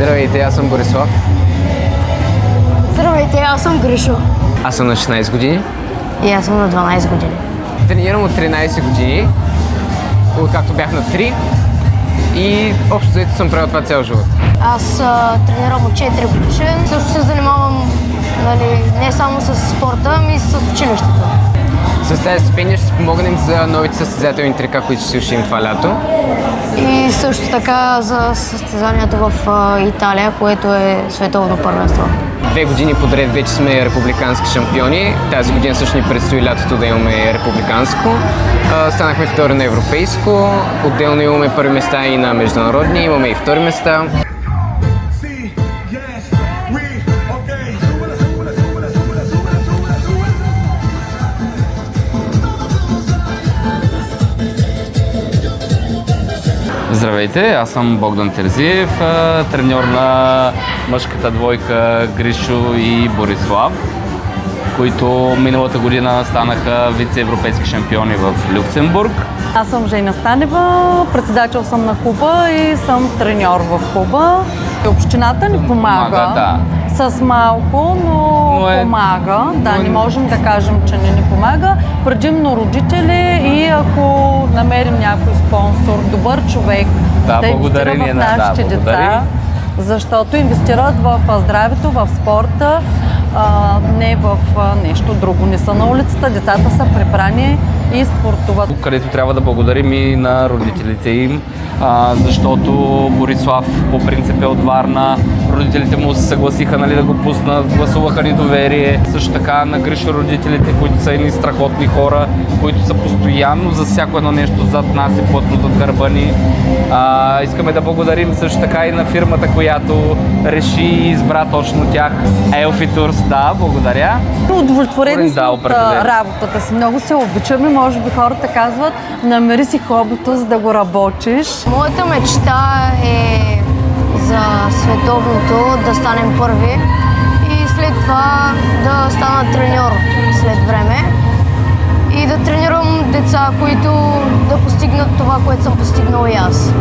Здравейте, аз съм Борислав. Здравейте, аз съм Гришо. Аз съм на 16 години. И аз съм на 12 години. Тренирам от 13 години, откакто бях на 3 и общо взето съм правил това цял живот. Аз тренирам от 4 годишен. Също се занимавам не само с спорта, ами и с училището. С тази стипендия ще си помогнем за новите състезателни трека, които ще ушим това лято. И също така за състезанието в Италия, което е световно първенство. 2 години подред вече сме републикански шампиони. Тази година също ни предстои лятото да имаме републиканско. Станахме втори на европейско. Отделно имаме първи места и на международни, имаме и втори места. Здравейте, аз съм Богдан Терзиев, треньор на мъжката двойка Гришо и Борислав, които миналата година станаха вице-европейски шампиони в Люксембург. Аз съм Женя Станева, председател съм на клуба и съм треньор в клуба. Общината ни помага, да. С малко, но помага. Да, не можем да кажем, че не ни помага. Предимно родители и ако намерим някой спонсор, добър човек, да инвестира в нашите деца, защото инвестират в здравето, в спорта, не в нещо друго. Не са на улицата, децата са прибрани и спортуват. Където трябва да благодарим и на родителите им, защото Борислав по принцип е от Варна. Родителите му се съгласиха да го пуснат, гласуваха ни доверие. Също така на Гришо родителите, които са едни страхотни хора, които са постоянно за всяко едно нещо зад нас и плътно зад гърба ни. Искаме да благодарим също така и на фирмата, която реши и избра точно тях. Елфи Турс, да, благодаря. Удовлетворени сме от работата си. Много се обичаме. Може би хората казват, намери си хобито, за да го работиш. Моята мечта е за световното да станем първи и след това да стана треньор след време и да тренирам деца, които да постигнат това, което съм постигнал и аз.